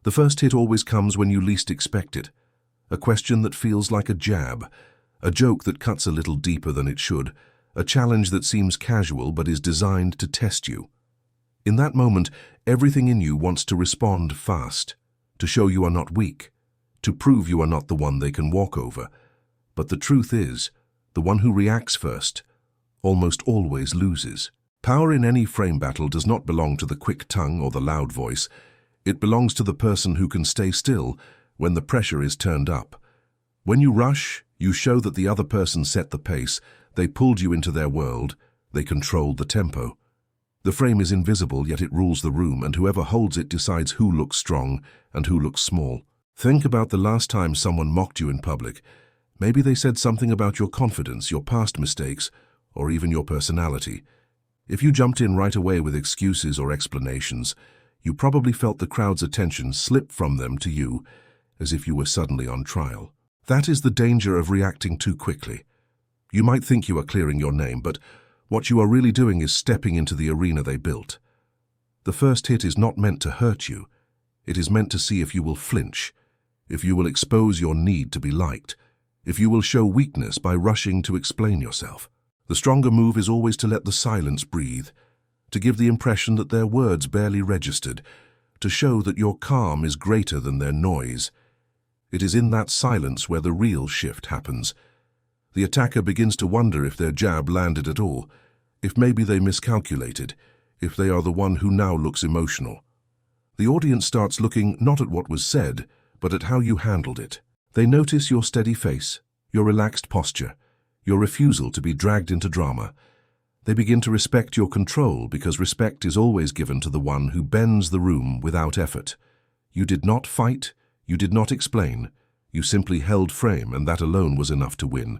The first hit always comes when you least expect it. A question that feels like a jab, a joke that cuts a little deeper than it should, a challenge that seems casual but is designed to test you. In that moment, everything in you wants to respond fast, to show you are not weak, to prove you are not the one they can walk over. But the truth is, the one who reacts first almost always loses. Power in any frame battle does not belong to the quick tongue or the loud voice. It belongs to the person who can stay still when the pressure is turned up. When you rush, you show that the other person set the pace, they pulled you into their world, they controlled the tempo. The frame is invisible, yet it rules the room, and whoever holds it decides who looks strong and who looks small. Think about the last time someone mocked you in public. Maybe they said something about your confidence, your past mistakes, or even your personality. If you jumped in right away with excuses or explanations, you probably felt the crowd's attention slip from them to you, as if you were suddenly on trial. That is the danger of reacting too quickly. You might think you are clearing your name, but what you are really doing is stepping into the arena they built. The first hit is not meant to hurt you. It is meant to see if you will flinch, if you will expose your need to be liked, if you will show weakness by rushing to explain yourself. The stronger move is always to let the silence breathe, to give the impression that their words barely registered, to show that your calm is greater than their noise. It is in that silence where the real shift happens. The attacker begins to wonder if their jab landed at all, if maybe they miscalculated, if they are the one who now looks emotional. The audience starts looking not at what was said, but at how you handled it. They notice your steady face, your relaxed posture, your refusal to be dragged into drama. They begin to respect your control, because respect is always given to the one who bends the room without effort. You did not fight, you did not explain, you simply held frame, and that alone was enough to win.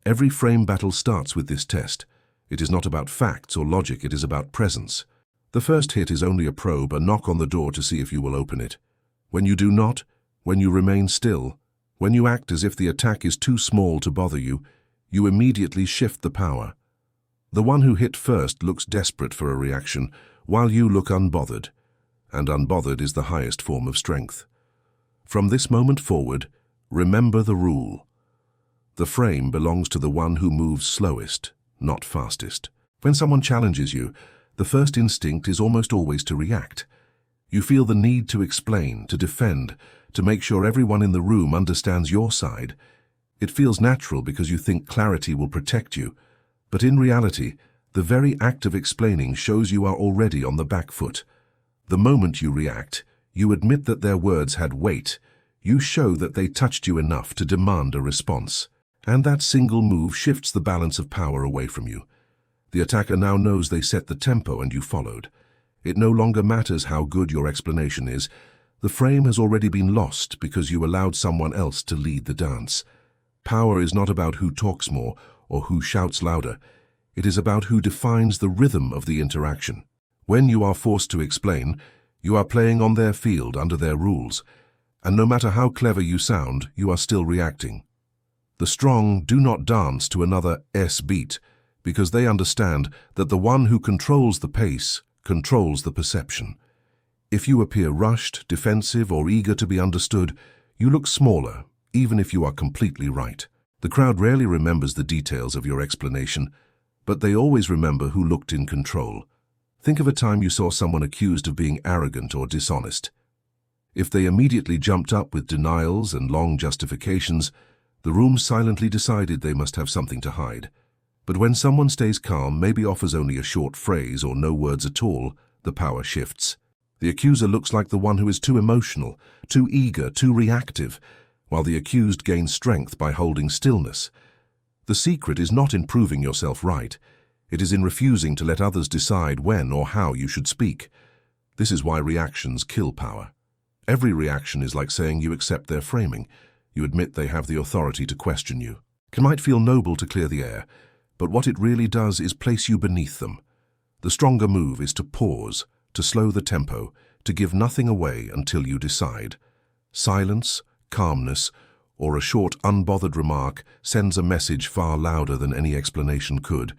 Every frame battle starts with this test. It is not about facts or logic, it is about presence. The first hit is only a probe, a knock on the door to see if you will open it. When you do not, when you remain still, when you act as if the attack is too small to bother you, you immediately shift the power. The one who hit first looks desperate for a reaction, while you look unbothered, and unbothered is the highest form of strength. From this moment forward, remember the rule. The frame belongs to the one who moves slowest, not fastest. When someone challenges you, the first instinct is almost always to react. You feel the need to explain, to defend, to make sure everyone in the room understands your side. It feels natural because you think clarity will protect you. But in reality, the very act of explaining shows you are already on the back foot. The moment you react, you admit that their words had weight. You show that they touched you enough to demand a response. And that single move shifts the balance of power away from you. The attacker now knows they set the tempo and you followed. It no longer matters how good your explanation is. The frame has already been lost because you allowed someone else to lead the dance. Power is not about who talks more or who shouts louder. It is about who defines the rhythm of the interaction. When you are forced to explain, you are playing on their field under their rules. And no matter how clever you sound, you are still reacting. The strong do not dance to another beat because they understand that the one who controls the pace controls the perception. If you appear rushed, defensive, or eager to be understood, you look smaller, even if you are completely right. The crowd rarely remembers the details of your explanation, but they always remember who looked in control. Think of a time you saw someone accused of being arrogant or dishonest. If they immediately jumped up with denials and long justifications, the room silently decided they must have something to hide. But when someone stays calm, maybe offers only a short phrase or no words at all, the power shifts. The accuser looks like the one who is too emotional, too eager, too reactive, while the accused gains strength by holding stillness. The secret is not in proving yourself right. It is in refusing to let others decide when or how you should speak. This is why reactions kill power. Every reaction is like saying you accept their framing. You admit they have the authority to question you. It might feel noble to clear the air, but what it really does is place you beneath them. The stronger move is to pause, to slow the tempo, to give nothing away until you decide. Silence, calmness, or a short, unbothered remark sends a message far louder than any explanation could.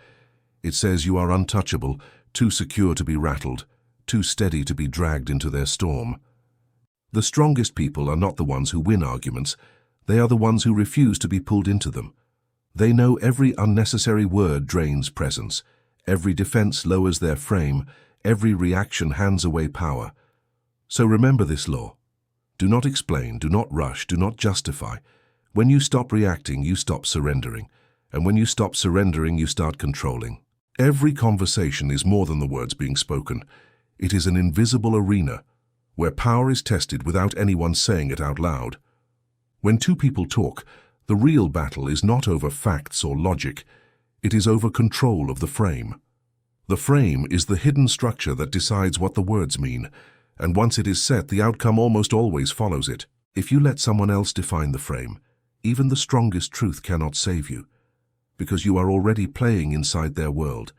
It says you are untouchable, too secure to be rattled, too steady to be dragged into their storm. The strongest people are not the ones who win arguments. They are the ones who refuse to be pulled into them. They know every unnecessary word drains presence. Every defense lowers their frame. Every reaction hands away power. So remember this law. Do not explain, do not rush, do not justify. When you stop reacting, you stop surrendering. And when you stop surrendering, you start controlling. Every conversation is more than the words being spoken. It is an invisible arena where power is tested without anyone saying it out loud. When two people talk, the real battle is not over facts or logic. It is over control of the frame. The frame is the hidden structure that decides what the words mean, and once it is set, the outcome almost always follows it. If you let someone else define the frame, even the strongest truth cannot save you, because you are already playing inside their world.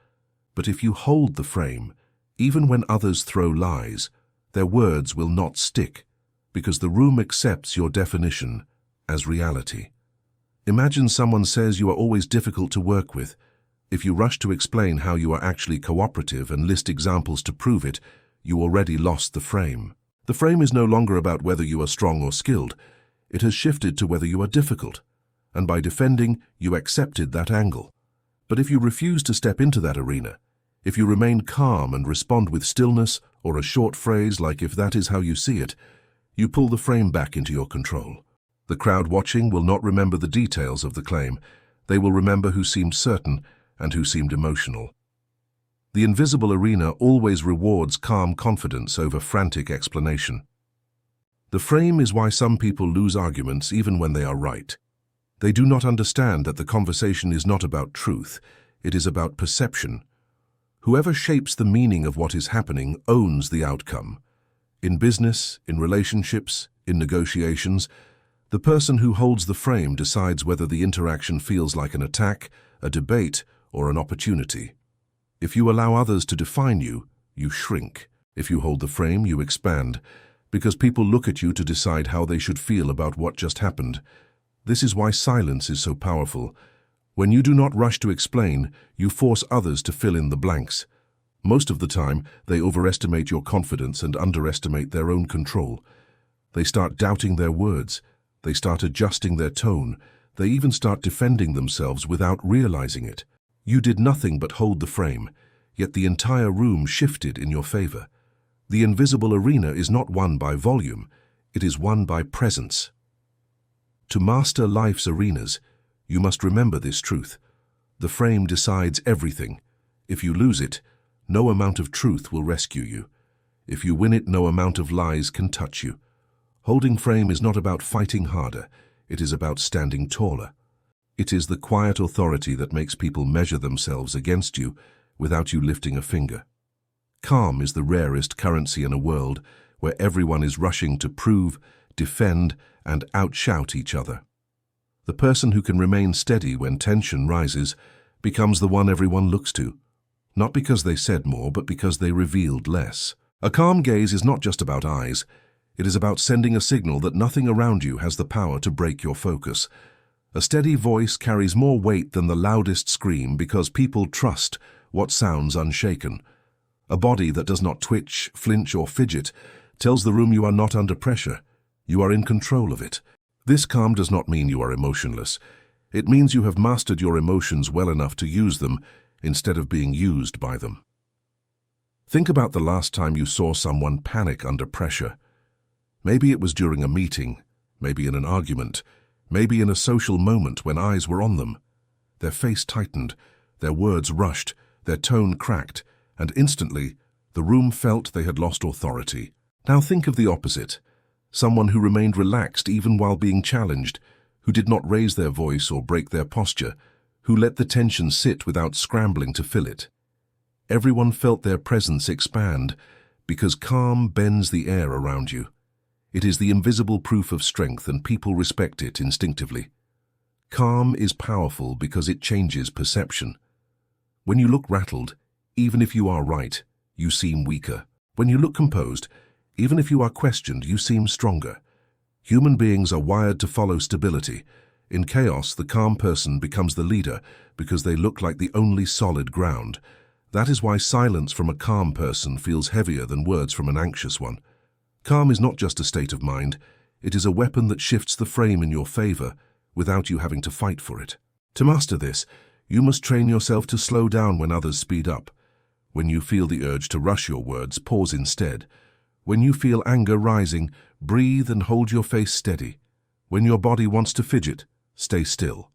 But if you hold the frame, even when others throw lies, their words will not stick, because the room accepts your definition as reality. Imagine someone says you are always difficult to work with. If you rush to explain how you are actually cooperative and list examples to prove it, you already lost the frame. The frame is no longer about whether you are strong or skilled. It has shifted to whether you are difficult. And by defending, you accepted that angle. But if you refuse to step into that arena, if you remain calm and respond with stillness or a short phrase like "if that is how you see it," you pull the frame back into your control. The crowd watching will not remember the details of the claim. They will remember who seemed certain and who seemed emotional. The invisible arena always rewards calm confidence over frantic explanation. The frame is why some people lose arguments even when they are right. They do not understand that the conversation is not about truth, it is about perception. Whoever shapes the meaning of what is happening owns the outcome. In business, in relationships, in negotiations, the person who holds the frame decides whether the interaction feels like an attack, a debate, or an opportunity. If you allow others to define you, you shrink. If you hold the frame, you expand, because people look at you to decide how they should feel about what just happened. This is why silence is so powerful. When you do not rush to explain, you force others to fill in the blanks. Most of the time, they overestimate your confidence and underestimate their own control. They start doubting their words. They start adjusting their tone. They even start defending themselves without realizing it. You did nothing but hold the frame, yet the entire room shifted in your favor. The invisible arena is not won by volume, it is won by presence. To master life's arenas, you must remember this truth. The frame decides everything. If you lose it, no amount of truth will rescue you. If you win it, no amount of lies can touch you. Holding frame is not about fighting harder, it is about standing taller. It is the quiet authority that makes people measure themselves against you without you lifting a finger. Calm is the rarest currency in a world where everyone is rushing to prove, defend, and outshout each other. The person who can remain steady when tension rises becomes the one everyone looks to, not because they said more, but because they revealed less. A calm gaze is not just about eyes. It is about sending a signal that nothing around you has the power to break your focus. A steady voice carries more weight than the loudest scream because people trust what sounds unshaken. A body that does not twitch, flinch, or fidget tells the room you are not under pressure. You are in control of it. This calm does not mean you are emotionless. It means you have mastered your emotions well enough to use them instead of being used by them. Think about the last time you saw someone panic under pressure. Maybe it was during a meeting, maybe in an argument, maybe in a social moment when eyes were on them. Their face tightened, their words rushed, their tone cracked, and instantly the room felt they had lost authority. Now think of the opposite. Someone who remained relaxed even while being challenged, who did not raise their voice or break their posture, who let the tension sit without scrambling to fill it. Everyone felt their presence expand because calm bends the air around you. It is the invisible proof of strength and people respect it instinctively. Calm is powerful because it changes perception. When you look rattled, even if you are right, you seem weaker. When you look composed, even if you are questioned, you seem stronger. Human beings are wired to follow stability. In chaos, the calm person becomes the leader because they look like the only solid ground. That is why silence from a calm person feels heavier than words from an anxious one. Calm is not just a state of mind, it is a weapon that shifts the frame in your favor without you having to fight for it. To master this, you must train yourself to slow down when others speed up. When you feel the urge to rush your words, pause instead. When you feel anger rising, breathe and hold your face steady. When your body wants to fidget, stay still.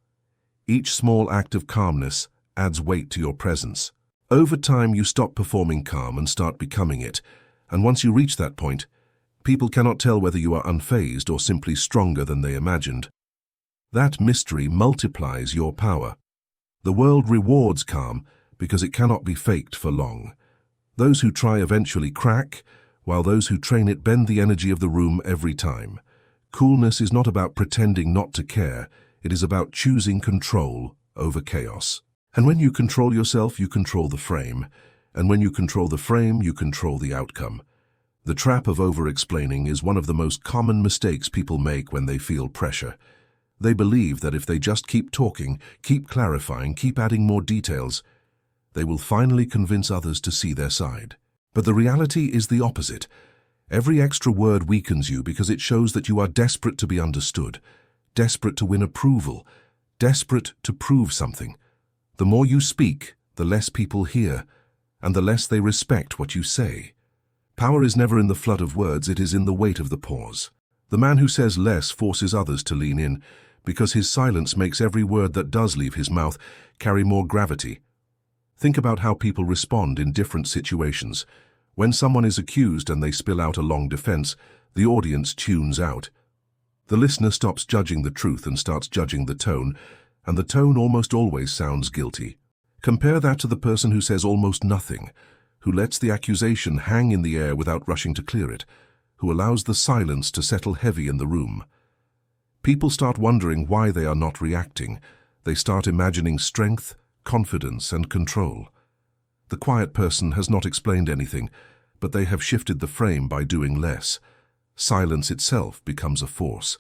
Each small act of calmness adds weight to your presence. Over time, you stop performing calm and start becoming it, and once you reach that point, people cannot tell whether you are unfazed or simply stronger than they imagined. That mystery multiplies your power. The world rewards calm because it cannot be faked for long. Those who try eventually crack, while those who train it bend the energy of the room every time. Coolness is not about pretending not to care, it is about choosing control over chaos. And when you control yourself, you control the frame. And when you control the frame, you control the outcome. The trap of over-explaining is one of the most common mistakes people make when they feel pressure. They believe that if they just keep talking, keep clarifying, keep adding more details, they will finally convince others to see their side. But the reality is the opposite. Every extra word weakens you because it shows that you are desperate to be understood, desperate to win approval, desperate to prove something. The more you speak, the less people hear, and the less they respect what you say. Power is never in the flood of words, it is in the weight of the pause. The man who says less forces others to lean in, because his silence makes every word that does leave his mouth carry more gravity. Think about how people respond in different situations. When someone is accused and they spill out a long defense, the audience tunes out. The listener stops judging the truth and starts judging the tone, and the tone almost always sounds guilty. Compare that to the person who says almost nothing, who lets the accusation hang in the air without rushing to clear it, who allows the silence to settle heavy in the room. People start wondering why they are not reacting. They start imagining strength, confidence, and control. The quiet person has not explained anything, but they have shifted the frame by doing less. Silence itself becomes a force.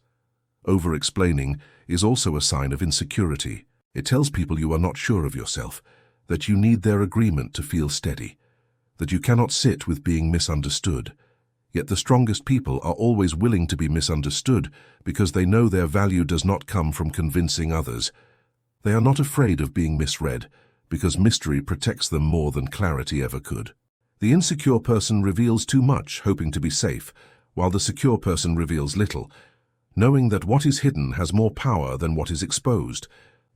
Over-explaining is also a sign of insecurity. It tells people you are not sure of yourself, that you need their agreement to feel steady, that you cannot sit with being misunderstood. Yet the strongest people are always willing to be misunderstood because they know their value does not come from convincing others. They are not afraid of being misread because mystery protects them more than clarity ever could. The insecure person reveals too much, hoping to be safe, while the secure person reveals little, knowing that what is hidden has more power than what is exposed.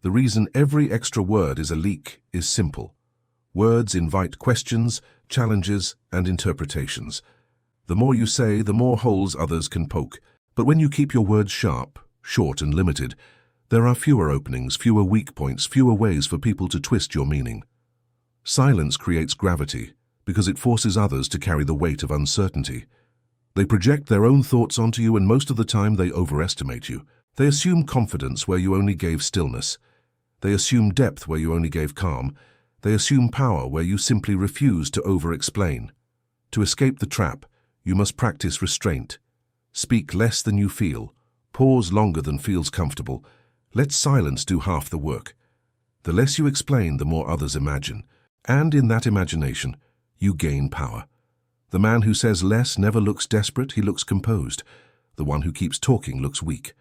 The reason every extra word is a leak is simple. Words invite questions, challenges, and interpretations. The more you say, the more holes others can poke. But when you keep your words sharp, short, and limited, there are fewer openings, fewer weak points, fewer ways for people to twist your meaning. Silence creates gravity because it forces others to carry the weight of uncertainty. They project their own thoughts onto you, and most of the time they overestimate you. They assume confidence where you only gave stillness. They assume depth where you only gave calm. They assume power where you simply refuse to over-explain. To escape the trap, you must practice restraint. Speak less than you feel. Pause longer than feels comfortable. Let silence do half the work. The less you explain, the more others imagine. And in that imagination, you gain power. The man who says less never looks desperate, he looks composed. The one who keeps talking looks weak.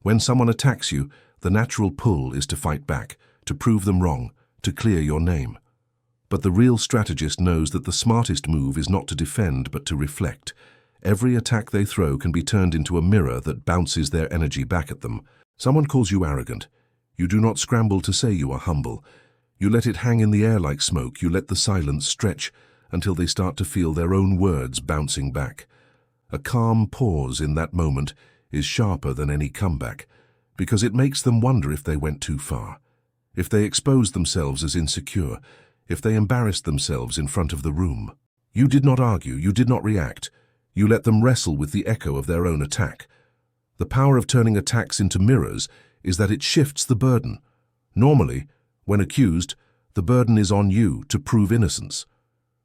When someone attacks you, the natural pull is to fight back, to prove them wrong, to clear your name. But the real strategist knows that the smartest move is not to defend but to reflect. Every attack they throw can be turned into a mirror that bounces their energy back at them. Someone calls you arrogant. You do not scramble to say you are humble. You let it hang in the air like smoke. You let the silence stretch until they start to feel their own words bouncing back. A calm pause in that moment is sharper than any comeback, because it makes them wonder if they went too far, if they exposed themselves as insecure, if they embarrassed themselves in front of the room. You did not argue, you did not react. You let them wrestle with the echo of their own attack. The power of turning attacks into mirrors is that it shifts the burden. Normally, when accused, the burden is on you to prove innocence.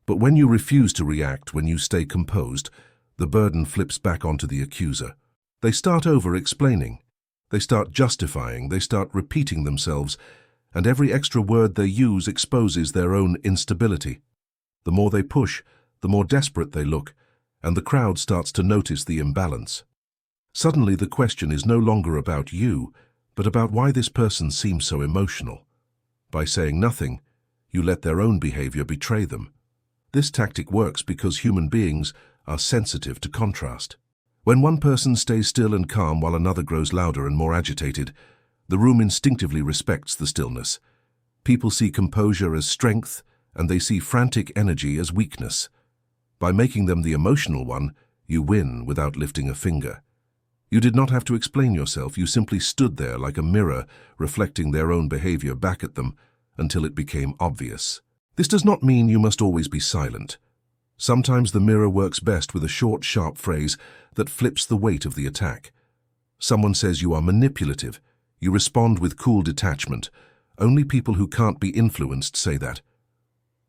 But when you refuse to react, when you stay composed, the burden flips back onto the accuser. They start over-explaining. They start justifying. They start repeating themselves, and every extra word they use exposes their own instability. The more they push, the more desperate they look, and the crowd starts to notice the imbalance. Suddenly the question is no longer about you, but about why this person seems so emotional. By saying nothing, you let their own behavior betray them. This tactic works because human beings are sensitive to contrast. When one person stays still and calm while another grows louder and more agitated, the room instinctively respects the stillness. People see composure as strength, and they see frantic energy as weakness. By making them the emotional one, you win without lifting a finger. You did not have to explain yourself, you simply stood there like a mirror, reflecting their own behavior back at them until it became obvious. This does not mean you must always be silent. Sometimes the mirror works best with a short, sharp phrase that flips the weight of the attack. Someone says you are manipulative. You respond with cool detachment. Only people who can't be influenced say that.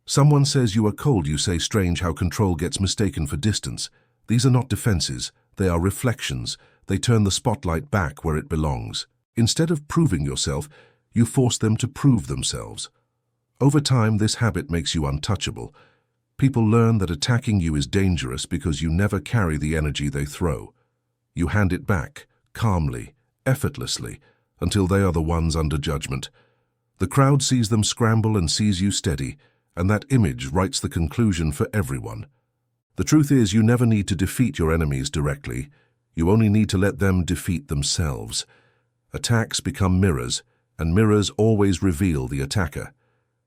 Someone says you are cold. You say, strange how control gets mistaken for distance. These are not defenses. They are reflections. They turn the spotlight back where it belongs. Instead of proving yourself, you force them to prove themselves. Over time, this habit makes you untouchable. People learn that attacking you is dangerous because you never carry the energy they throw. You hand it back, calmly, effortlessly, until they are the ones under judgment. The crowd sees them scramble and sees you steady, and that image writes the conclusion for everyone. The truth is, you never need to defeat your enemies directly. You only need to let them defeat themselves. Attacks become mirrors, and mirrors always reveal the attacker.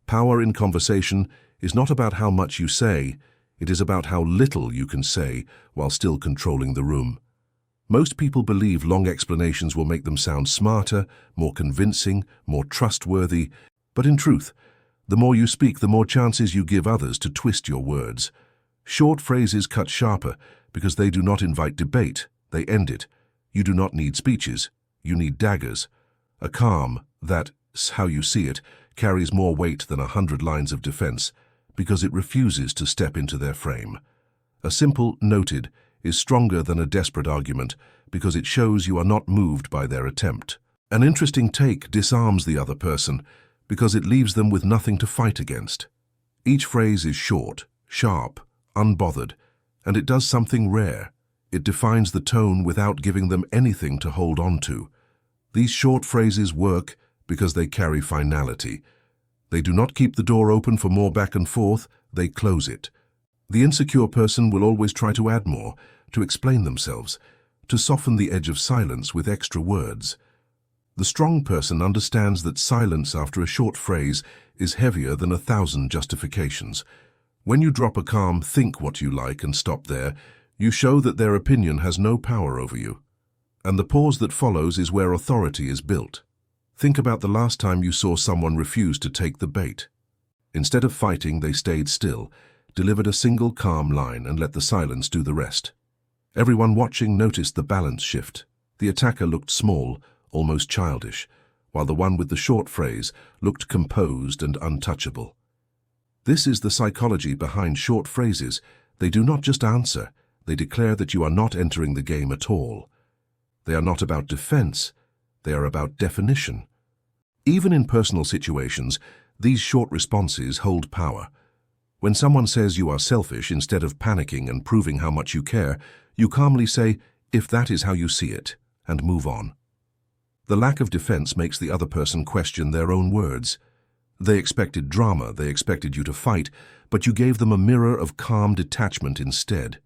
Power in conversation is not about how much you say, it is about how little you can say while still controlling the room. Most people believe long explanations will make them sound smarter, more convincing, more trustworthy, but in truth, the more you speak, the more chances you give others to twist your words. Short phrases cut sharper because they do not invite debate, they end it. You do not need speeches, you need daggers. A calm, that's how you see it, carries more weight than 100 lines of defense because it refuses to step into their frame. A simple noted is stronger than a desperate argument because it shows you are not moved by their attempt. An interesting take disarms the other person because it leaves them with nothing to fight against. Each phrase is short, sharp, unbothered, and it does something rare. It defines the tone without giving them anything to hold on to. These short phrases work because they carry finality. They do not keep the door open for more back and forth, they close it. The insecure person will always try to add more, to explain themselves, to soften the edge of silence with extra words. The strong person understands that silence after a short phrase is heavier than 1,000 justifications. When you drop a calm, think what you like and stop there, you show that their opinion has no power over you. And the pause that follows is where authority is built. Think about the last time you saw someone refuse to take the bait. Instead of fighting, they stayed still, delivered a single calm line and let the silence do the rest. Everyone watching noticed the balance shift. The attacker looked small, almost childish, while the one with the short phrase looked composed and untouchable. This is the psychology behind short phrases. They do not just answer, they declare that you are not entering the game at all. They are not about defense, they are about definition. Even in personal situations, these short responses hold power. When someone says you are selfish, instead of panicking and proving how much you care, you calmly say, if that is how you see it, and move on. The lack of defense makes the other person question their own words. They expected drama, they expected you to fight, but you gave them a mirror of calm detachment instead.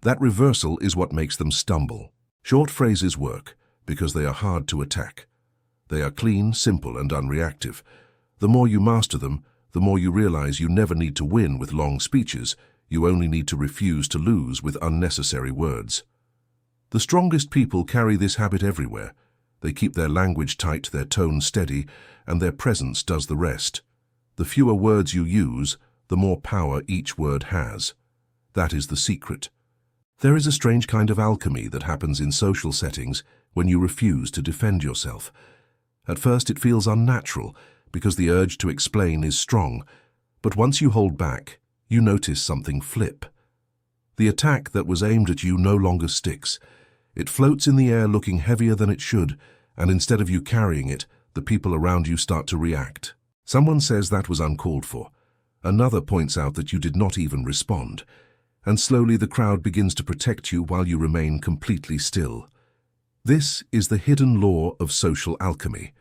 That reversal is what makes them stumble. Short phrases work because they are hard to attack. They are clean, simple, and unreactive. The more you master them, the more you realize you never need to win with long speeches. You only need to refuse to lose with unnecessary words. The strongest people carry this habit everywhere. They keep their language tight, their tone steady, and their presence does the rest. The fewer words you use, the more power each word has. That is the secret. There is a strange kind of alchemy that happens in social settings when you refuse to defend yourself. At first it feels unnatural because the urge to explain is strong, but once you hold back, you notice something flip. The attack that was aimed at you no longer sticks. It floats in the air looking heavier than it should, and instead of you carrying it, the people around you start to react. Someone says that was uncalled for. Another points out that you did not even respond. and slowly the crowd begins to protect you while you remain completely still. This is the hidden law of social alchemy.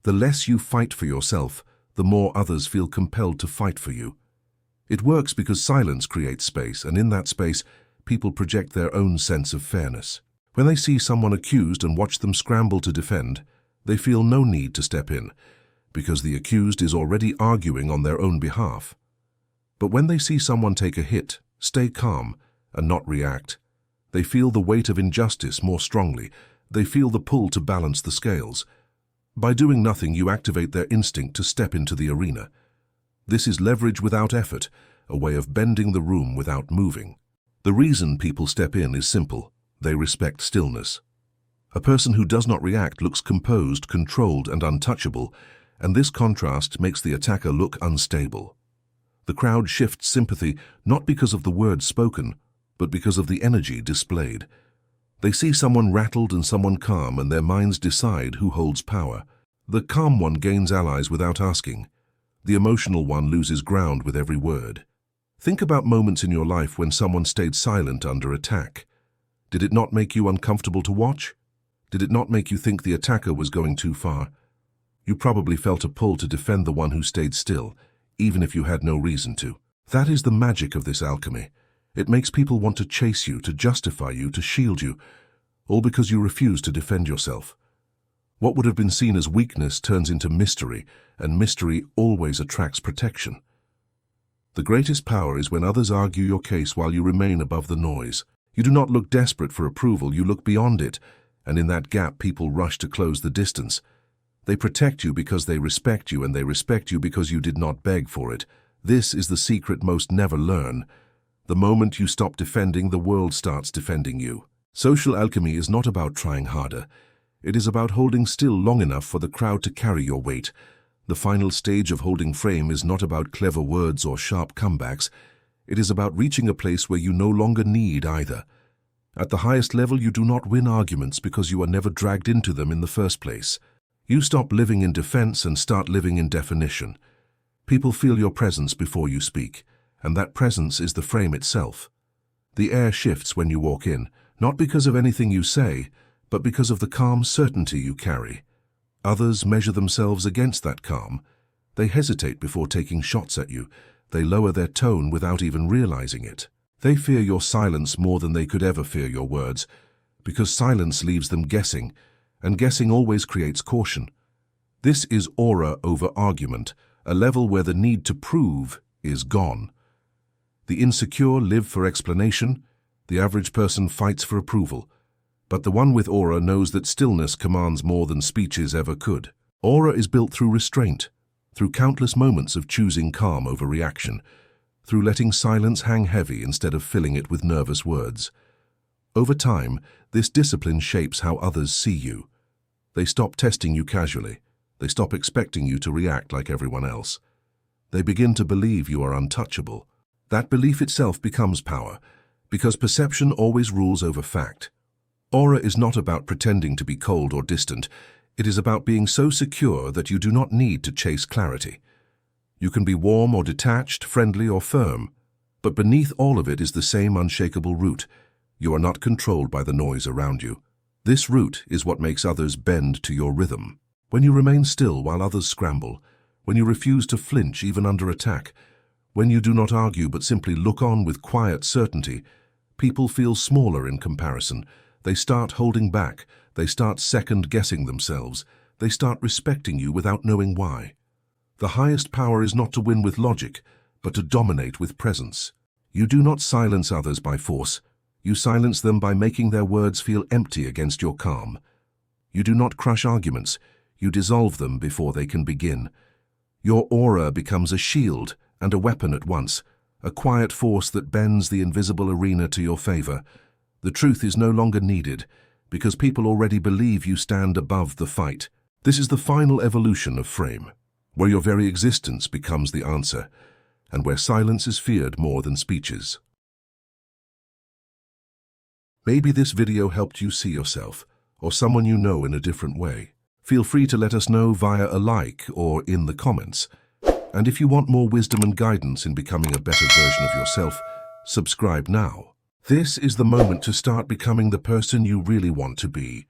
The less you fight for yourself, the more others feel compelled to fight for you. It works because silence creates space, and in that space, people project their own sense of fairness. When they see someone accused and watch them scramble to defend, they feel no need to step in, because the accused is already arguing on their own behalf. But when they see someone take a hit, stay calm, and not react, they feel the weight of injustice more strongly. They feel the pull to balance the scales. By doing nothing, you activate their instinct to step into the arena. This is leverage without effort, a way of bending the room without moving. The reason people step in is simple. They respect stillness. A person who does not react looks composed, controlled, and untouchable, and this contrast makes the attacker look unstable. The crowd shifts sympathy not because of the words spoken, but because of the energy displayed. They see someone rattled and someone calm, and their minds decide who holds power. The calm one gains allies without asking. The emotional one loses ground with every word. Think about moments in your life when someone stayed silent under attack. Did it not make you uncomfortable to watch? Did it not make you think the attacker was going too far? You probably felt a pull to defend the one who stayed still, even if you had no reason to. That is the magic of this alchemy. It makes people want to chase you, to justify you, to shield you, all because you refuse to defend yourself. What would have been seen as weakness turns into mystery, and mystery always attracts protection. The greatest power is when others argue your case while you remain above the noise. You do not look desperate for approval, you look beyond it, and in that gap people rush to close the distance. They protect you because they respect you, and they respect you because you did not beg for it. This is the secret most never learn. The moment you stop defending, the world starts defending you. Social alchemy is not about trying harder. It is about holding still long enough for the crowd to carry your weight. The final stage of holding frame is not about clever words or sharp comebacks. It is about reaching a place where you no longer need either. At the highest level, you do not win arguments because you are never dragged into them in the first place. You stop living in defense and start living in definition. People feel your presence before you speak, and that presence is the frame itself. The air shifts when you walk in, not because of anything you say, but because of the calm certainty you carry. Others measure themselves against that calm. They hesitate before taking shots at you. They lower their tone without even realizing it. They fear your silence more than they could ever fear your words, because silence leaves them guessing, and guessing always creates caution. This is aura over argument, a level where the need to prove is gone. The insecure live for explanation. The average person fights for approval. But the one with aura knows that stillness commands more than speeches ever could. Aura is built through restraint, through countless moments of choosing calm over reaction, through letting silence hang heavy instead of filling it with nervous words. Over time, this discipline shapes how others see you. They stop testing you casually. They stop expecting you to react like everyone else. They begin to believe you are untouchable. That belief itself becomes power, because perception always rules over fact. Aura is not about pretending to be cold or distant. It is about being so secure that you do not need to chase clarity. You can be warm or detached, friendly or firm, but beneath all of it is the same unshakable root. You are not controlled by the noise around you. This root is what makes others bend to your rhythm. When you remain still while others scramble, when you refuse to flinch even under attack, when you do not argue but simply look on with quiet certainty, people feel smaller in comparison. They start holding back. They start second-guessing themselves. They start respecting you without knowing why. The highest power is not to win with logic, but to dominate with presence. You do not silence others by force. You silence them by making their words feel empty against your calm. You do not crush arguments. You dissolve them before they can begin. Your aura becomes a shield and a weapon at once, a quiet force that bends the invisible arena to your favor. The truth is no longer needed, because people already believe you stand above the fight. This is the final evolution of frame, where your very existence becomes the answer, and where silence is feared more than speeches. Maybe this video helped you see yourself, or someone you know in a different way. Feel free to let us know via a like or in the comments. And if you want more wisdom and guidance in becoming a better version of yourself, Subscribe now. This is the moment to start becoming the person you really want to be.